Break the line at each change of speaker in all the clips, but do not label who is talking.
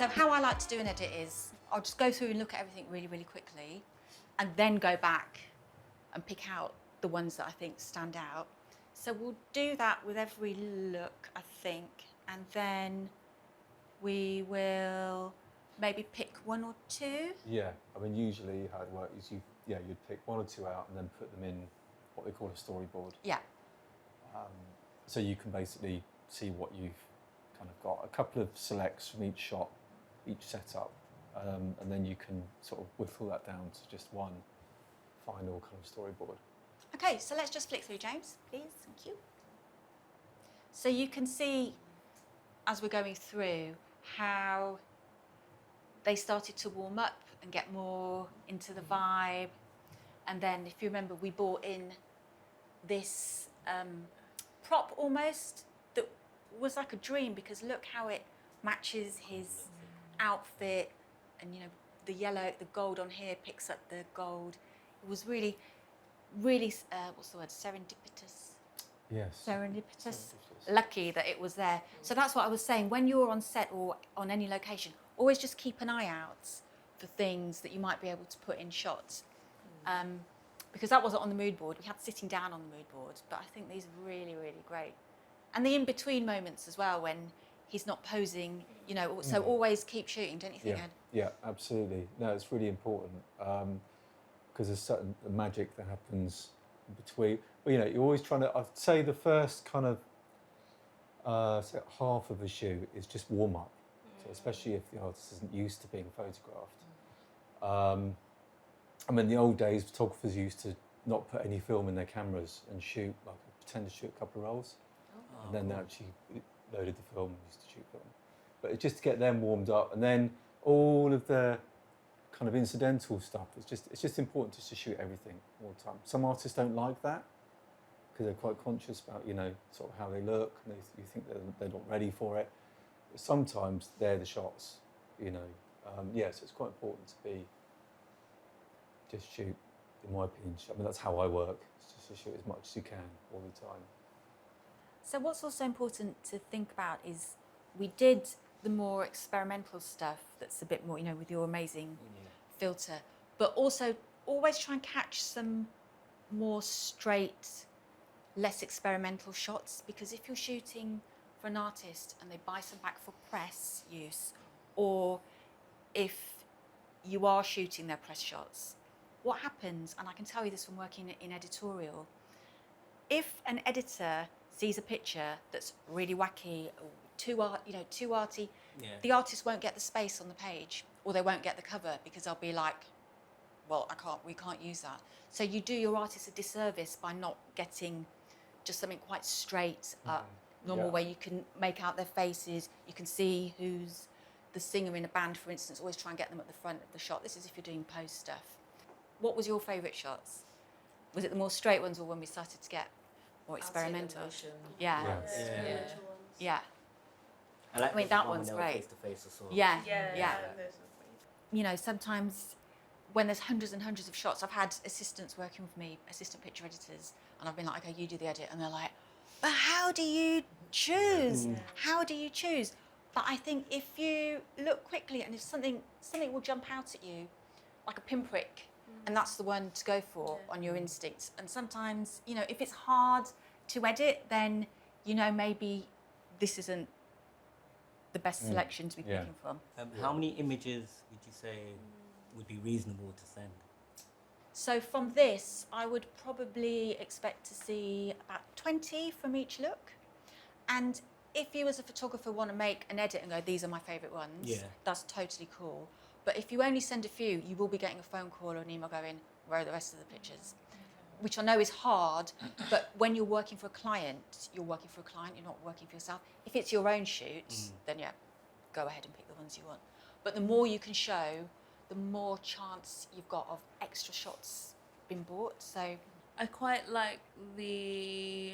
So how I like to do an edit is I'll just go through and look at everything really, really quickly and then go back and pick out the ones that I think stand out. So we'll do that with every look, I think, and then we will maybe pick one or two.
Yeah, I mean, usually how it works is you'd pick one or two out and then put them in what they call a storyboard.
Yeah.
So you can basically see what you've kind of got, a couple of selects from each shot, each setup, and then you can sort of whittle that down to just one final kind of storyboard.
Okay, so let's just flick through, James, please. Thank you. So you can see, as we're going through, how they started to warm up and get more into the vibe. And then, if you remember, we brought in this prop almost that was like a dream, because look how it matches his outfit, and the yellow, the gold on here picks up the gold. It was really, really, what's the word, serendipitous?
Yes.
Serendipitous. Lucky that it was there. So that's what I was saying. When you're on set or on any location, always just keep an eye out for things that you might be able to put in shots. Because that wasn't on the mood board. We had sitting down on the mood board, but I think these are really, really great. And the in-between moments as well, when he's not posing, so always keep shooting, don't you think, Ed?
Yeah, absolutely. No, it's really important, because there's certain magic that happens between, you're always trying to, I'd say the first kind of half of a shoot is just warm up. So especially if the artist isn't used to being photographed. I mean, in the old days, photographers used to not put any film in their cameras and shoot, pretend to shoot a couple of rolls. And then they actually loaded the film and used to shoot film. But it's just to get them warmed up. And then all of the kind of incidental stuff, it's just important just to shoot everything all the time. Some artists don't like that because they're quite conscious about, sort of how they look, and you think they're not ready for it. But sometimes they're the shots, so it's quite important to just shoot, in my opinion. I mean, that's how I work. It's just to shoot as much as you can all the time.
So what's also important to think about is we did the more experimental stuff that's a bit more, with your amazing filter, but also always try and catch some more straight, less experimental shots, because if you're shooting for an artist and they buy some back for press use, or if you are shooting their press shots, what happens, and I can tell you this from working in editorial, if an editor sees a picture that's really wacky, too arty, the artist won't get the space on the page, or they won't get the cover, because they'll be like, well, we can't use that. So you do your artist a disservice by not getting just something quite straight up, normal, where you can make out their faces, you can see who's the singer in a band, for instance. Always try and get them at the front of the shot. This is if you're doing post stuff. What was your favourite shots? Was it the more straight ones, or when we started to get more experimental? Yeah. Yeah. I mean, that one's great.
Face to face as well.
Yeah. Sometimes when there's hundreds and hundreds of shots, I've had assistants working with me, assistant picture editors, and I've been like, okay, you do the edit, and they're like, but how do you choose? How do you choose? But I think if you look quickly, and if something will jump out at you, like a pinprick, and that's the one to go for on your instincts. And sometimes, if it's hard to edit, then, maybe this isn't the best selection to be picking from.
How many images would you say would be reasonable to send?
So from this, I would probably expect to see about 20 from each look. And if you as a photographer want to make an edit and go, these are my favourite ones, that's totally cool. But if you only send a few, you will be getting a phone call or an email going, where are the rest of the pictures? Which I know is hard, but when you're working for a client, you're working for a client, you're not working for yourself. If it's your own shoot, then go ahead and pick the ones you want. But the more you can show, the more chance you've got of extra shots being bought. So
I quite like the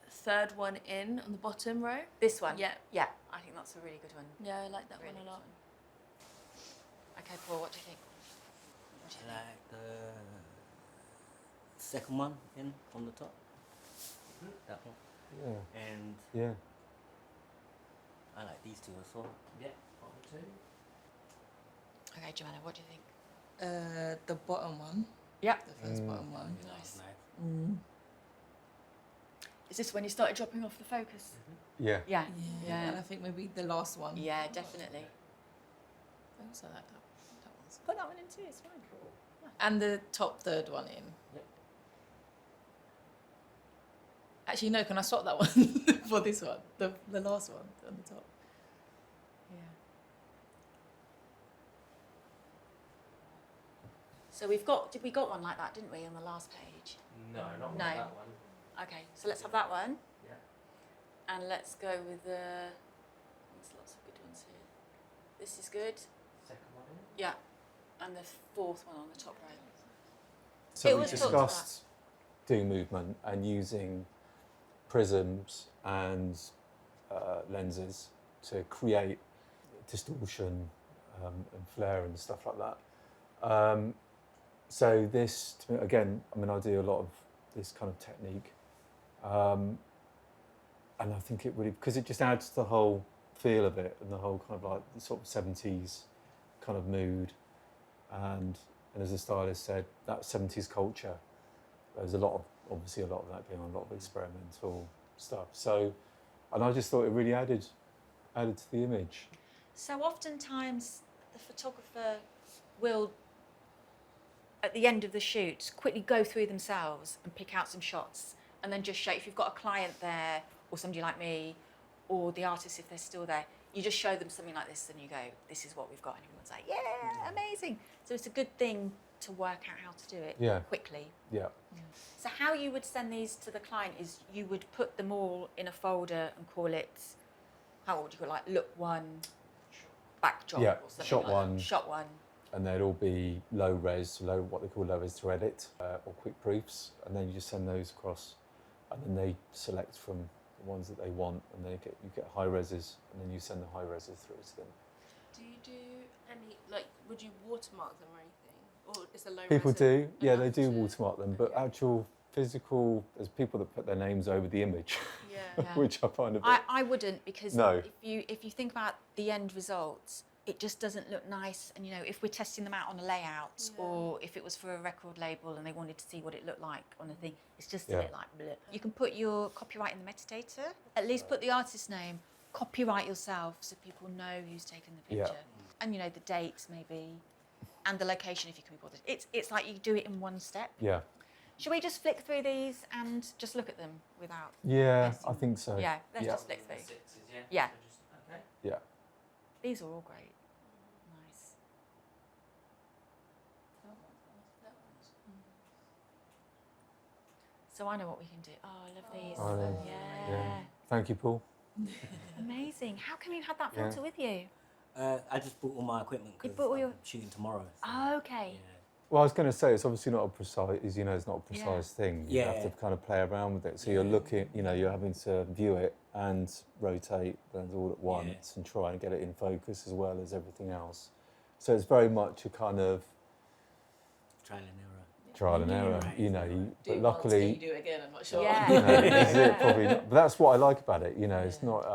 third one in on the bottom row.
this one,
Yeah.
I think that's a really good one.
Yeah, I like that
Really
one a
good
lot.
one. Okay, Paul, what do you think?
I like the second one in from the top. That one.
Yeah.
And
Yeah.
I like these two as well. Yeah.
Okay, Joanna, what do you think?
The bottom one.
Yep.
The first bottom one.
Nice.
Mm.
Is this when you started dropping off the focus?
Yeah.
Yeah.
Yeah. And I think maybe the last one.
Yeah, definitely.
I also like that one's.
Put that one in too, it's fine.
And the top third one in.
Yep.
Actually, no, can I swap that one for this one? The last one on the top.
Yeah. So we got one like that, didn't we, on the last page?
No, not
No.
that one.
Okay, so let's have that one.
Yeah.
And let's go with the. There's lots of good ones here. This is good.
Second one in.
Yeah. And the fourth one on the top right.
So
It
we
was talked about.
discussed doing movement and using prisms and lenses to create distortion and flare and stuff like that. So this, to me, again, I mean, I do a lot of this kind of technique. And I think it really, because it just adds to the whole feel of it and the whole kind of like the sort of 70s kind of mood. And as the stylist said, that 70s culture, there's obviously a lot of that going on, a lot of experimental stuff. So, and I just thought it really added to the image.
So oftentimes the photographer will, at the end of the shoot, quickly go through themselves and pick out some shots and then just show, if you've got a client there or somebody like me or the artist if they're still there, you just show them something like this and you go, this is what we've got, and everyone's like, yeah, amazing. So it's a good thing to work out how to do it quickly.
Yeah.
So how you would send these to the client is you would put them all in a folder and call it, how would you call it, like look one, backdrop
Yeah,
or something
shot
like
one.
that. Shot one.
And they'd all be low res, what they call low res to edit, or quick proofs, and then you just send those across, and then they select from the ones that they want, and then you get high reses, and then you send the high reses through to them.
Do you do any, like, would you watermark them or anything? Or is the low
People
res
do, yeah,
enough
they do
to-
watermark them, but
Okay.
actual physical, there's people that put their names over the image,
Yeah.
Yeah.
which I find a bit.
I wouldn't, because
No.
if you think about the end results, it just doesn't look nice. And if we're testing them out on a layout,
Yeah.
or if it was for a record label and they wanted to see what it looked like on a thing, it's just a
Yeah.
bit like bleh. You can put your copyright in the metadata. At least put the artist's name, copyright yourself, so people know who's taken the
Yeah.
picture, and the dates maybe, and the location if you can be bothered. It's like you do it in one step.
Yeah,
Should we just flick through these and just look at them without?
yeah,
messing?
I think so.
Yeah, let's
Yeah.
just flick through.
Sixes, yeah.
Yeah.
So just, okay.
Yeah.
These are all great. Nice. So I know what we can do. Oh, I love these.
I know.
Yeah.
Yeah. Thank you, Paul.
Amazing. How come you had that
Yeah.
filter with you?
I just bought all my equipment
You
because
bought all
I'm
your-
shooting tomorrow. So,
Oh, okay.
Yeah.
Well, I was going to say, it's obviously not a precise, it's not a
Yeah.
precise thing. You have
Yeah.
to kind of play around with it. So you're
Yeah.
looking, you're having to view it and rotate things all at once and try and get it in focus as well as everything else. So it's very much a kind of
Trial and error.
trial and
Yeah.
error,
Right.
Do
but
it once, can
luckily,
you do it again? I'm not sure.
Yeah.
this is it probably not, but that's what I like about it, it's
Yeah.
not,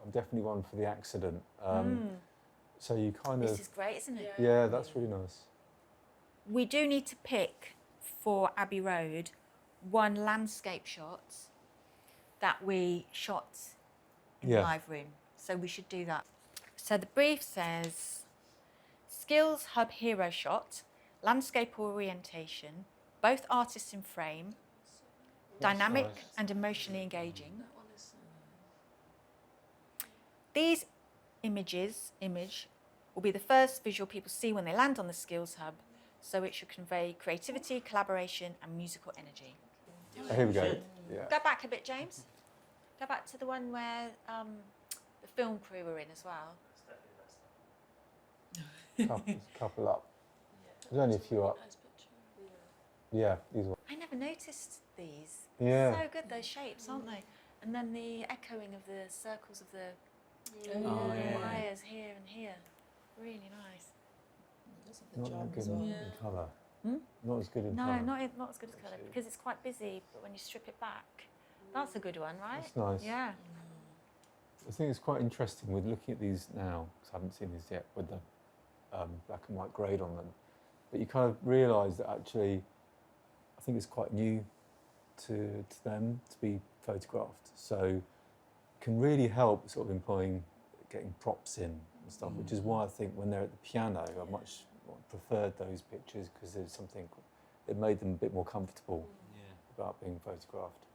I'm definitely one for the accident. So you kind
This
of,
is great, isn't it?
yeah, that's really nice.
We do need to pick for Abbey Road one landscape shot that we shot in the
Yeah.
live room. So we should do that. So the brief says skills hub hero shot, landscape orientation, both artists in frame, dynamic
nice.
and emotionally engaging.
That one is.
These image will be the first visual people see when they land on the skills hub, so it should convey creativity, collaboration and musical energy.
Oh, here we go. Yeah.
Go back a bit, James. Go back to the one where the film crew were in as well.
Couple up. There's only a few up.
Nice picture.
Yeah, these ones.
I never noticed these.
Yeah.
So good, those shapes, aren't they? And then the echoing of the circles of the
Oh, yeah.
wires here and here. Really nice.
Because of the
Not
jump
that good
as
in
well.
Yeah.
colour.
Hmm?
Not as good in
No,
colour.
not as good as colour because it's quite busy, but when you strip it back, that's a good one, right?
That's nice.
Yeah.
I think it's quite interesting with looking at these now, because I haven't seen these yet, with the black and white grade on them. But you kind of realise that actually, I think it's quite new to them to be photographed. So can really help sort of employing, getting props in and stuff, which is why I think when they're at the piano, I much preferred those pictures because there's something, it made them a bit more comfortable about being photographed.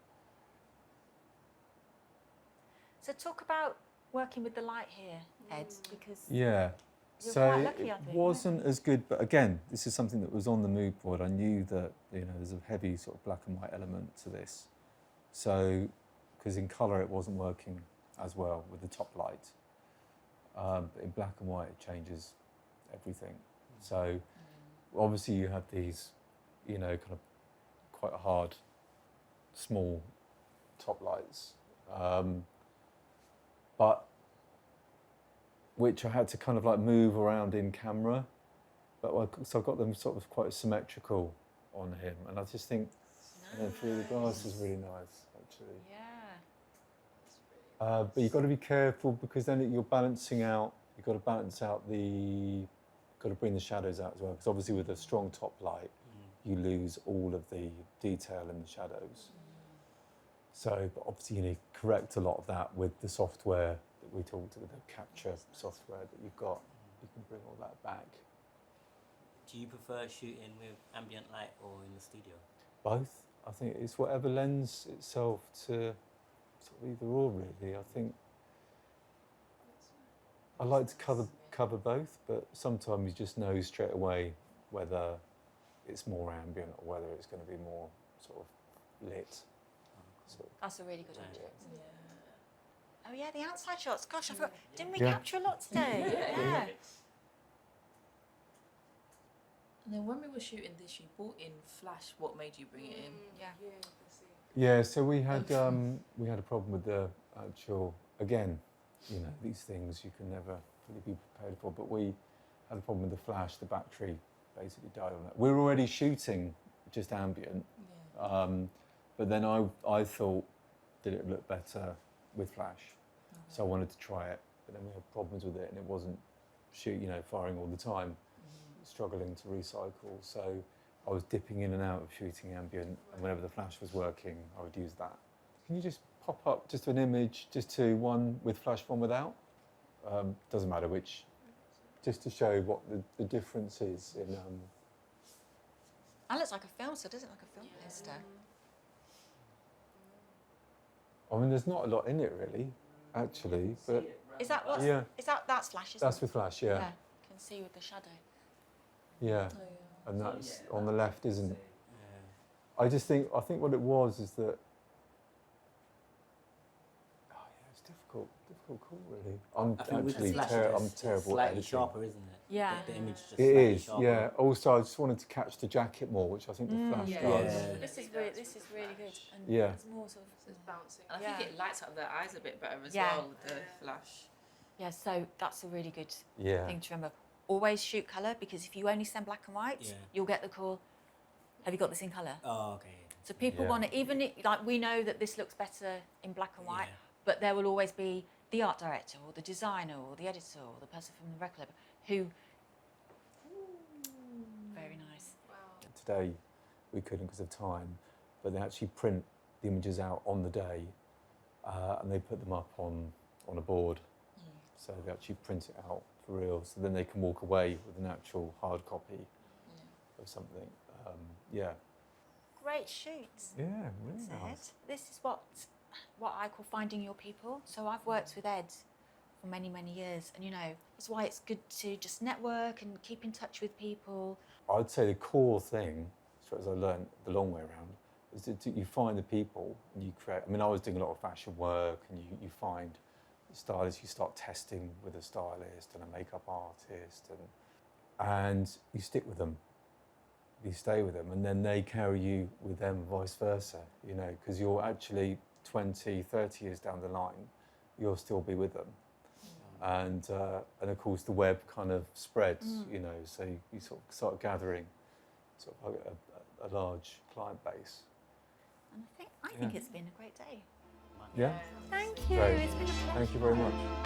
So talk about working with the light here, Ed, because
Yeah.
You're
So
quite lucky,
it
I think,
wasn't as good, but again, this is something that was on the mood board. I knew that there's a heavy sort of black and white element to this. So, because in colour it wasn't working as well with the top light, but in black and white it changes everything. So obviously you have these, kind of quite hard, small top lights, but which I had to kind of like move around in camera, so I got them sort of quite symmetrical on him, and I just think through the glass is really nice actually.
yeah.
But you've got to be careful because then you're balancing out. You've got to balance out got to bring the shadows out as well, because obviously with a strong top light, you lose all of the detail in the shadows. So, but obviously you need to correct a lot of that with the software that we talked about, the capture software that you've got. You can bring all that back.
Do you prefer shooting with ambient light or in the studio?
Both. I think it's whatever lends itself to sort of either or really. I think I like to cover both, but sometimes you just know straight away whether it's more ambient or whether it's going to be more sort of lit.
That's a really good idea.
Yeah.
Oh yeah, the outside shots. Gosh, I forgot. Didn't we
Yeah.
capture a lot today? Yeah.
And then when we were shooting this, you brought in flash. What made you bring it in?
Yeah.
Yeah, so we had a problem with the actual, again, these things you can never really be prepared for, but we had a problem with the flash. The battery basically died on it. We were already shooting just ambient, but then I thought, did it look better with flash? So I wanted to try it, but then we had problems with it and it wasn't firing all the time, struggling to recycle. So I was dipping in and out of shooting ambient, and whenever the flash was working, I would use that. Can you just pop up just an image, just to one with flash, one without? Doesn't matter which, just to show what the difference is in.
That looks like a film, so doesn't it? Like a film poster.
I mean, there's not a lot in it really, actually, but
Is that what?
Yeah.
Is that's flash? Isn't
that's
it?
with flash,
Yeah.
yeah,
Can see with the shadow.
yeah, and that's on the left, isn't it?
Yeah.
I think what it was is that. It's difficult call really. I'm
I think with the
actually
flash,
I'm
it's
terrible at
slightly
editing.
sharper, isn't it?
Yeah.
The image is just
It
slightly
is,
sharper.
yeah. Also, I just wanted to catch the jacket more, which I think the flash
Yeah.
does.
Yeah.
This is really good. And
Yeah.
It's more sort of.
It's bouncing.
And I
Yeah.
think it lights up their eyes a bit better as
Yeah.
well with the flash.
Yeah. So that's a really good
Yeah.
thing to remember. Always shoot colour, because if you only send black and white,
Yeah.
you'll get the call. Have you got this in colour?
Oh, okay.
So people
Yeah.
want to, like we know that this looks better in black and white,
Yeah.
but there will always be the art director or the designer or the editor or the person from the record label who. Very nice.
Today, we couldn't because of time, but they actually print the images out on the day, and they put them up on a board. So they actually print it out for real, so then they can walk away with an actual hard copy of something. Yeah.
Great shoots.
Yeah, really
Ed.
nice.
This is what I call finding your people. So I've worked with Ed for many, many years, and that's why it's good to just network and keep in touch with people.
I'd say the core thing, as I learned the long way around, is that you find the people and you create. I mean, I was doing a lot of fashion work, and you find stylists. You start testing with a stylist and a makeup artist, and you stick with them. You stay with them, and then they carry you with them, vice versa. Because you're actually 20, 30 years down the line, you'll still be with them. And of course the web kind of spreads, so you sort of start gathering sort of a large client base.
And I think it's been a great day.
Mine
Yeah?
Thank you.
Great.
It's been a pleasure.
Thank you very much.